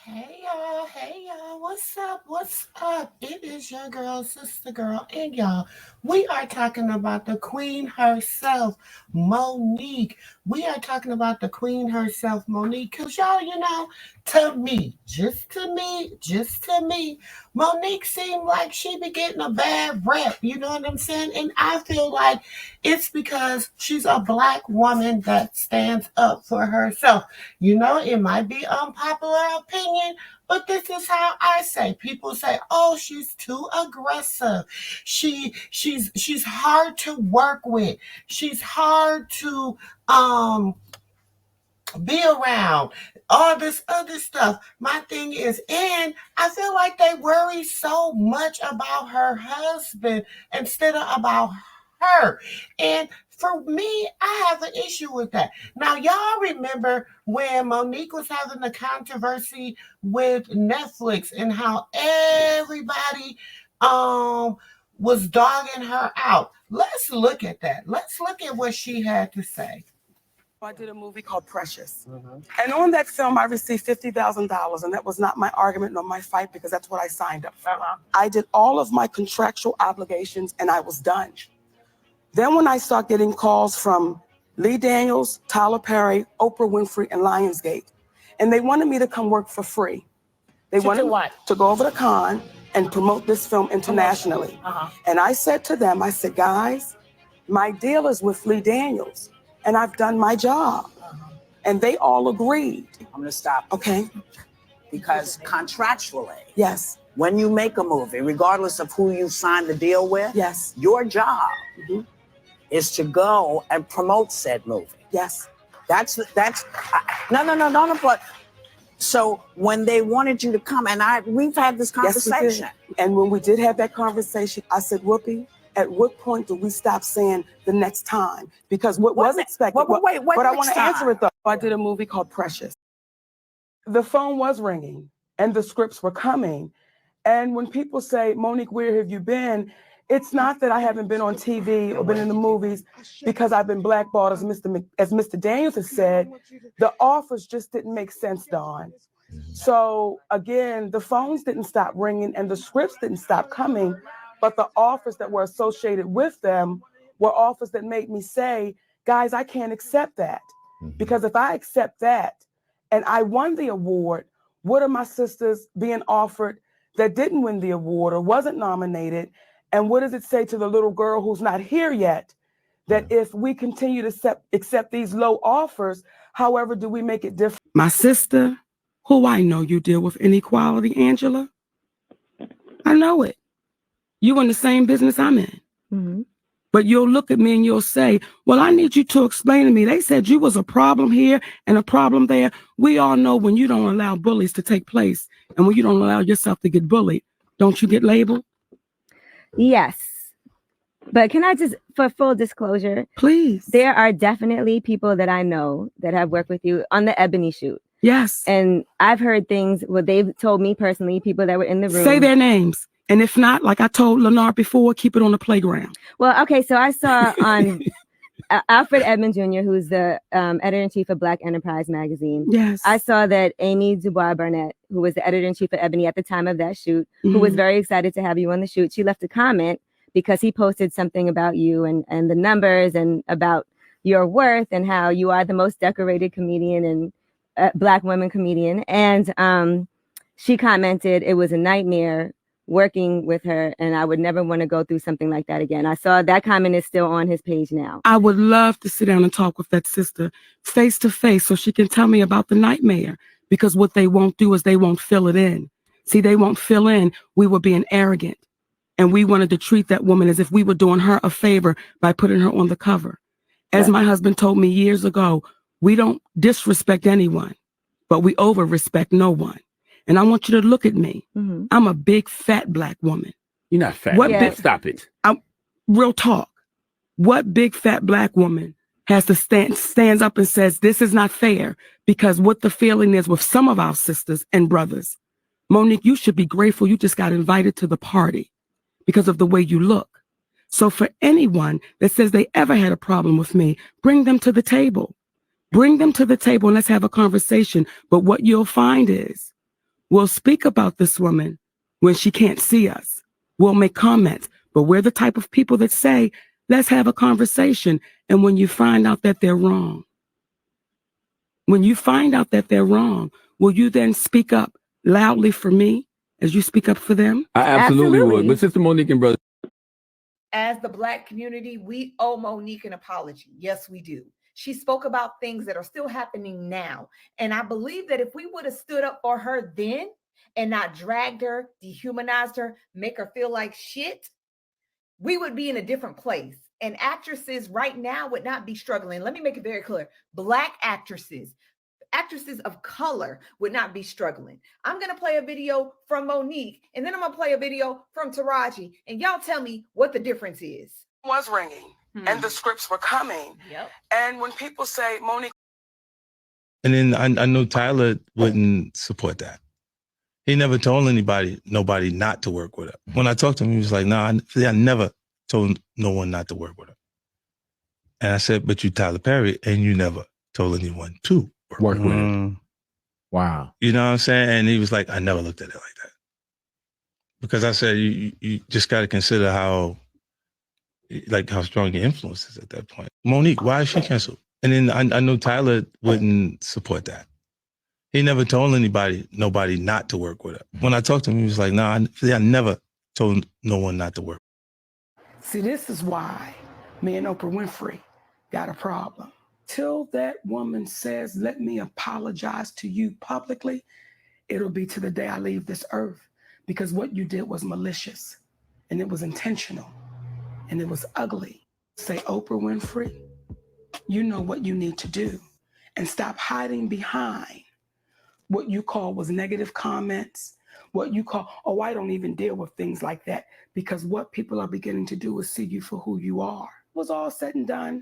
Hey y'all, what's up? It is your girl, sister girl, and y'all, we are talking about the queen herself, Monique. We are talking about the queen herself, Monique, because y'all, to me, just to me, Monique seemed like she be getting a bad rep, you know what I'm saying? And I feel like it's because she's a black woman that stands up for herself. It might be unpopular opinion, but this is how I say. People say, "Oh, she's too aggressive. She's hard to work with. She's hard to um be around." All this other stuff. My thing is, and I feel like they worry so much about her husband instead of about her. And for me, I have an issue with that. Now, y'all remember when Monique was having the controversy with Netflix and how everybody um was dogging her out. Let's look at that. Let's look at what she had to say. I did a movie called Precious. And on that film, I received $50,000. And that was not my argument nor my fight because that's what I signed up for. I did all of my contractual obligations and I was done. Then when I started getting calls from Lee Daniels, Tyler Perry, Oprah Winfrey, and Lionsgate, and they wanted me to come work for free. They wanted what? to go over to Cannes and promote this film internationally. And I said to them, I said, guys, my deal is with Lee Daniels. And I've done my job. And they all agreed. I'm gonna stop. Okay. Because contractually, Yes. when you make a movie, regardless of who you sign the deal with, Yes. your job is to go and promote said movie. Yes. No. But so when they wanted you to come, and we've had this conversation. Yes, we did. And when we did have that conversation, I said, Whoopi, at what point do we stop saying the next time? Because what was expected. Wait, but I want next to answer it though. I time? did a movie called Precious. The phone was ringing and the scripts were coming. And when people say, Monique, where have you been? It's not that I haven't been on TV or been in the movies because I've been blackballed, as Mr. Daniels has said. The offers just didn't make sense, Dawn. So again, the phones didn't stop ringing and the scripts didn't stop coming, but the offers that were associated with them were offers that made me say, guys, I can't accept that. Because if I accept that and I won the award, what are my sisters being offered that didn't win the award or wasn't nominated? And what does it say to the little girl who's not here yet? That if we continue to accept these low offers, however, do we make it different? My sister, who I know you deal with inequality, Angela. I know it. You in the same business I'm in. But you'll look at me and you'll say, well, I need you to explain to me. They said you was a problem here and a problem there. We all know when you don't allow bullies to take place and when you don't allow yourself to get bullied, don't you get labeled? Yes. But can I just, for full disclosure, please, there are definitely people that I know that have worked with you on the Ebony shoot. Yes. And I've heard things, well, they've told me personally, people that were in the room. Say their names. And if not, like I told Lenard before, keep it on the playground. Well, okay, so I saw on Alfred Edmond Jr., who's the editor-in-chief of Black Enterprise magazine. Yes. I saw that Amy Dubois Barnett, who was the editor-in-chief of Ebony at the time of that shoot, who was very excited to have you on the shoot, she left a comment because he posted something about you and the numbers and about your worth and how you are the most decorated comedian and Black woman comedian. And she commented it was a nightmare working with her, and I would never want to go through something like that again. I saw that comment is still on his page now. I would love to sit down and talk with that sister face to face so she can tell me about the nightmare, because what they won't do is they won't fill it in. See, they won't fill in. We were being arrogant, and we wanted to treat that woman as if we were doing her a favor by putting her on the cover. As my husband told me years ago, we don't disrespect anyone, but we over-respect no one. And I want you to look at me. I'm a big, fat Black woman. You're not fat. Stop it. Real talk. What big, fat Black woman has to stands up and says, this is not fair? Because what the feeling is with some of our sisters and brothers, Monique, you should be grateful you just got invited to the party because of the way you look. So for anyone that says they ever had a problem with me, bring them to the table. Bring them to the table and let's have a conversation. But what you'll find is, We'll speak about this woman when she can't see us. We'll make comments, but we're the type of people that say, let's have a conversation. And when you find out that they're wrong, will you then speak up loudly for me as you speak up for them? I absolutely would. But Sister Monique and brother. As the Black community, we owe Monique an apology. Yes, we do. She spoke about things that are still happening now. And I believe that if we would have stood up for her then and not dragged her, dehumanized her, make her feel like shit, we would be in a different place. And actresses right now would not be struggling. Let me make it very clear. Black actresses of color would not be struggling. I'm going to play a video from Monique, and then I'm going to play a video from Taraji, and y'all tell me what the difference is. It was ringing, and the scripts were coming. Yep. And when people say, Monique. And then I know Tyler wouldn't support that. He never told nobody not to work with her. When I talked to him, he was like, no, I never told no one not to work with her. And I said, but you Tyler Perry, and you never told anyone to work with her. Wow. You know what I'm saying? And he was like, I never looked at it like that. Because I said, you just got to consider how strong your influence is at that point. Monique, why is she canceled? And then I know Tyler wouldn't support that. He never told nobody not to work with her. When I talked to him, he was like, no, I never told no one not to work. See, this is why me and Oprah Winfrey got a problem. Till that woman says, let me apologize to you publicly, it'll be to the day I leave this earth. Because what you did was malicious, and it was intentional, and it was ugly. Say, Oprah Winfrey, you know what you need to do, and stop hiding behind what you call was negative comments, what you call, oh, I don't even deal with things like that, because what people are beginning to do is see you for who you are. It was all said and done.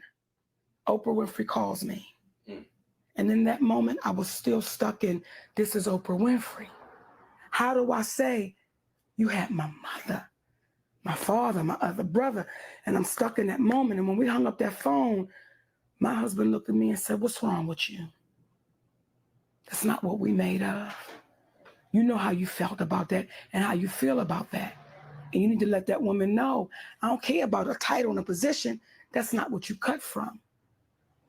Oprah Winfrey calls me. And in that moment, I was still stuck in, this is Oprah Winfrey. How do I say, you had my mother, my father, my other brother, and I'm stuck in that moment. And when we hung up that phone, my husband looked at me and said, what's wrong with you? That's not what we made of. You know how you felt about that and how you feel about that. And you need to let that woman know, I don't care about a title and a position. That's not what you cut from.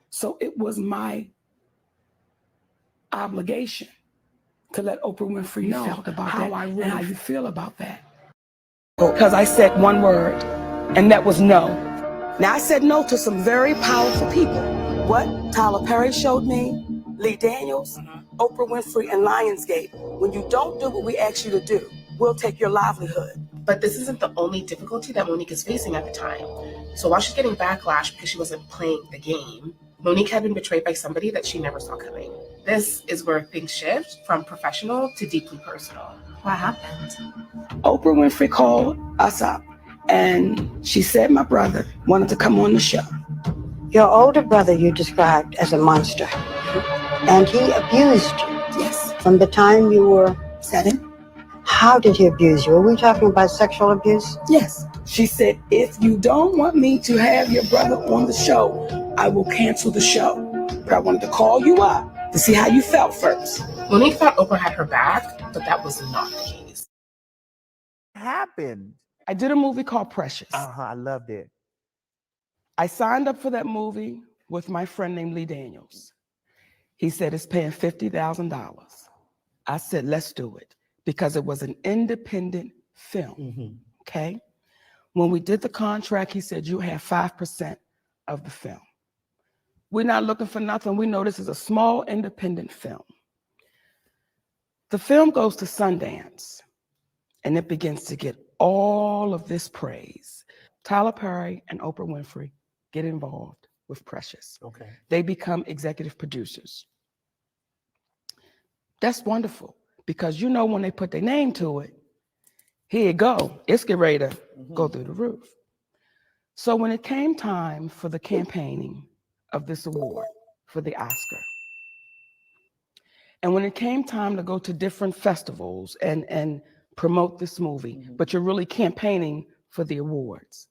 So it was my obligation to let Oprah Winfrey know how you feel about that. Because I said one word, and that was no. Now, I said no to some very powerful people. What Tyler Perry showed me, Lee Daniels, Oprah Winfrey, and Lionsgate. When you don't do what we ask you to do, we'll take your livelihood. But this isn't the only difficulty that Monique is facing at the time. So while she's getting backlash because she wasn't playing the game, Monique had been betrayed by somebody that she never saw coming. This is where things shift from professional to deeply personal. What happened? Oprah Winfrey called us up, and she said my brother wanted to come on the show. Your older brother you described as a monster, and he abused you. Yes. From the time you were 7. How did he abuse you? Are we talking about sexual abuse? Yes. She said, if you don't want me to have your brother on the show, I will cancel the show. But I wanted to call you up to see how you felt first. Monique thought Oprah had her back, but that was not the case. What happened? I did a movie called Precious. I loved it. I signed up for that movie with my friend named Lee Daniels. He said it's paying $50,000. I said, let's do it, because it was an independent film, okay? When we did the contract, he said, you have 5% of the film. We're not looking for nothing. We know this is a small independent film. The film goes to Sundance, and it begins to get all of this praise. Tyler Perry and Oprah Winfrey get involved with Precious. Okay. They become executive producers. That's wonderful, because you know when they put their name to it, here you go, it's get ready to go through the roof. So when it came time for the campaigning of this award for the Oscar, and when it came time to go to different festivals and promote this movie, but you're really campaigning for the awards.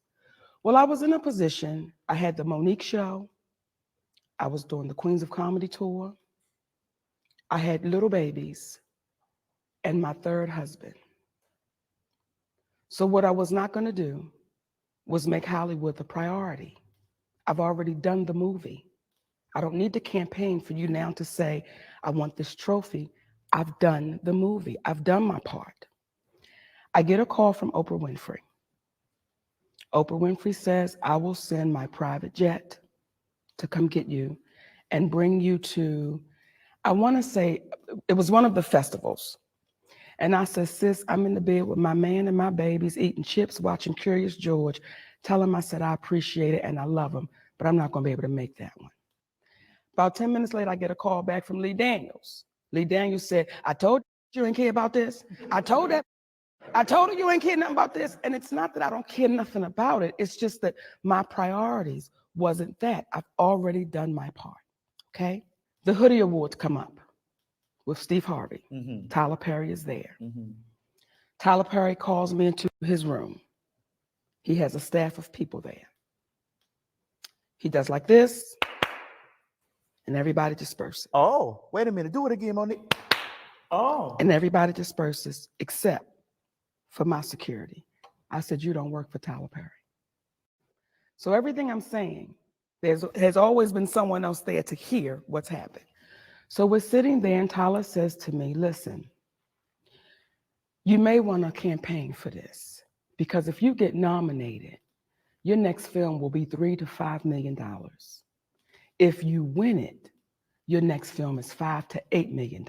Well, I was in a position, I had the Monique show, I was doing the Queens of Comedy tour, I had little babies, and my third husband. So what I was not going to do was make Hollywood the priority. I've already done the movie. I don't need to campaign for you now to say, I want this trophy. I've done the movie. I've done my part. I get a call from Oprah Winfrey. Oprah Winfrey says, I will send my private jet to come get you and bring you to, I want to say, it was one of the festivals. And I said, sis, I'm in the bed with my man and my babies, eating chips, watching Curious George. Tell him I said I appreciate it and I love him, but I'm not going to be able to make that one. About 10 minutes later, I get a call back from Lee Daniels. Lee Daniels said, I told you ain't care about this. I told her you ain't care nothing about this. And it's not that I don't care nothing about it. It's just that my priorities wasn't that. I've already done my part, okay? The Hoodie Awards come up with Steve Harvey. Mm-hmm. Tyler Perry is there. Mm-hmm. Tyler Perry calls me into his room. He has a staff of people there. He does like this, and everybody disperses. Oh, wait a minute. Do it again, Monique. Oh. And everybody disperses except for my security. I said, you don't work for Tyler Perry. So everything I'm saying, has always been someone else there to hear what's happened. So we're sitting there and Tyler says to me, listen, you may want to campaign for this because if you get nominated, your next film will be $3 to $5 million. If you win it, your next film is $5 to $8 million.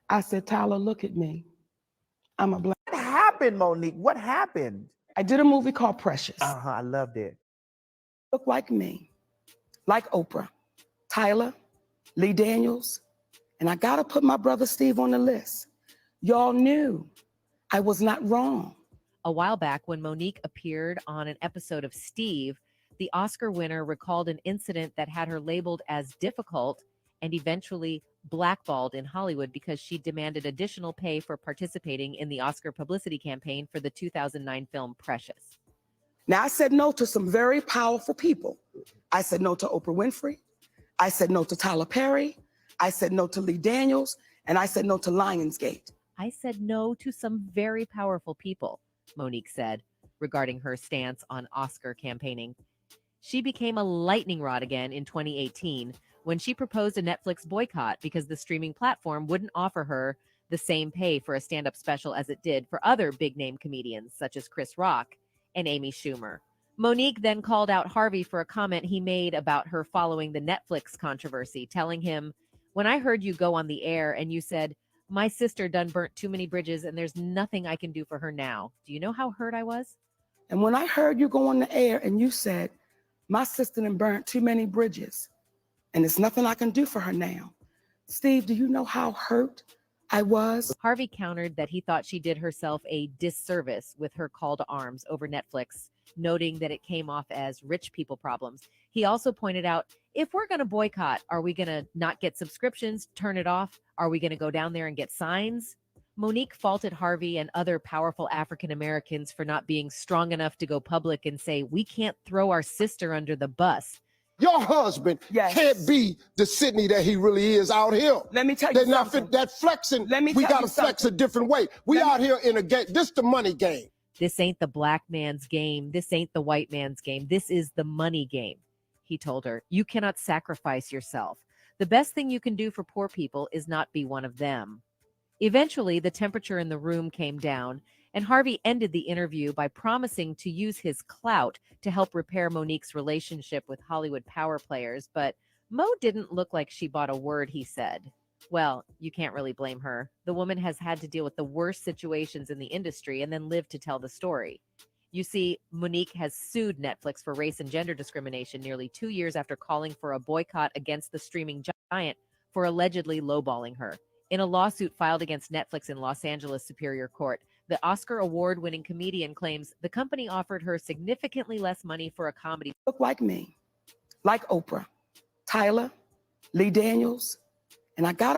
I said, Tyler, look at me. I'm a black. What happened, Monique? What happened? I did a movie called Precious. I loved it. Look like me, like Oprah, Tyler, Lee Daniels, and I gotta put my brother Steve on the list. Y'all knew I was not wrong. A while back, when Monique appeared on an episode of Steve, the Oscar winner recalled an incident that had her labeled as difficult and eventually blackballed in Hollywood because she demanded additional pay for participating in the Oscar publicity campaign for the 2009 film Precious. Now, I said no to some very powerful people. I said no to Oprah Winfrey. I said no to Tyler Perry. I said no to Lee Daniels. And I said no to Lionsgate. I said no to some very powerful people, Monique said, regarding her stance on Oscar campaigning. She became a lightning rod again in 2018 when she proposed a Netflix boycott because the streaming platform wouldn't offer her the same pay for a stand-up special as it did for other big-name comedians such as Chris Rock and Amy Schumer. Monique then called out Harvey for a comment he made about her following the Netflix controversy, telling him, when I heard you go on the air and you said, my sister done burnt too many bridges and there's nothing I can do for her now. Do you know how hurt I was? And when I heard you go on the air and you said, my sister done burnt too many bridges and there's nothing I can do for her now. Steve, do you know how hurt I was? Harvey countered that he thought she did herself a disservice with her call to arms over Netflix, noting that it came off as rich people problems. He also pointed out, if we're going to boycott, are we going to not get subscriptions, turn it off? Are we going to go down there and get signs? Monique faulted Harvey and other powerful African Americans for not being strong enough to go public and say, we can't throw our sister under the bus. Your husband can't be the Sydney that he really is out here. Let me tell you something. That flexing, we got to flex a different way. We out here in a game. This the money game. This ain't the black man's game. This ain't the white man's game. This is the money game, he told her. You cannot sacrifice yourself. The best thing you can do for poor people is not be one of them. Eventually, the temperature in the room came down, and Harvey ended the interview by promising to use his clout to help repair Monique's relationship with Hollywood power players, but Mo didn't look like she bought a word he said. Well, you can't really blame her. The woman has had to deal with the worst situations in the industry and then lived to tell the story. You see, Monique has sued Netflix for race and gender discrimination nearly 2 years after calling for a boycott against the streaming giant for allegedly lowballing her. In a lawsuit filed against Netflix in Los Angeles Superior Court, the Oscar award-winning comedian claims the company offered her significantly less money for a comedy. Look like me, like Oprah, Tyler, Lee Daniels, and I got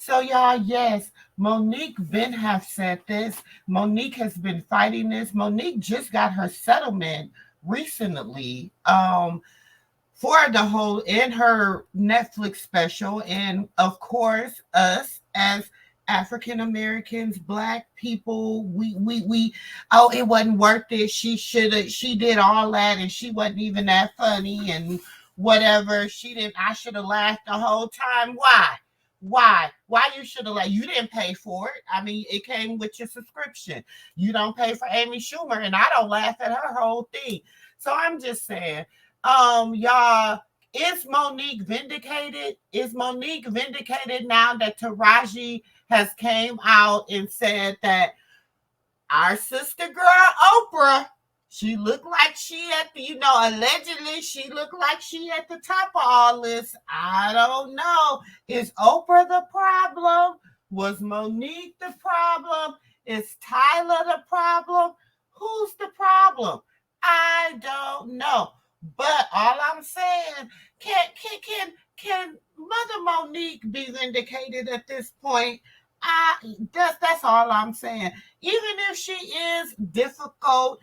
So y'all, yes, Monique Ben have said this. Monique has been fighting this. Monique just got her settlement recently. For the whole in her Netflix special, and of course, us as African Americans, Black people, we oh, it wasn't worth it. She did all that, and she wasn't even that funny, and whatever. She didn't. I should have laughed the whole time. Why? Why you should have laughed? You didn't pay for it. I mean, it came with your subscription. You don't pay for Amy Schumer, and I don't laugh at her whole thing. So I'm just saying. Y'all, is Monique vindicated? Is Monique vindicated now that Taraji has came out and said that our sister girl Oprah, she looked like she at the, allegedly she looked like she at the top of all this. I don't know. Is Oprah the problem? Was Monique the problem? Is Tyler the problem? Who's the problem? I don't know. But all I'm saying, can Mother Monique be vindicated at this point? That's all I'm saying. Even if she is difficult,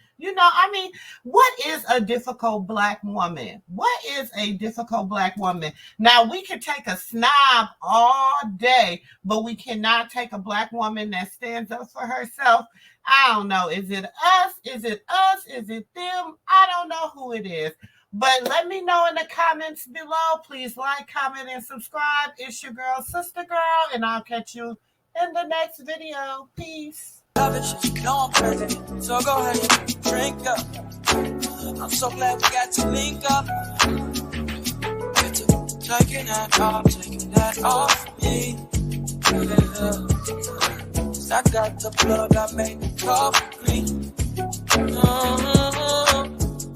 what is a difficult Black woman? What is a difficult Black woman? Now, we can take a snob all day, but we cannot take a Black woman that stands up for herself. I don't know. Is it us? Is it us? Is it them? I don't know who it is. But let me know in the comments below. Please like, comment, and subscribe. It's your girl, Sister Girl, and I'll catch you in the next video. Peace. Love it, you know I'm perfect. So go ahead, drink up. I'm so glad we got to link up. Get to taking that off me. I got the plug, I made the call.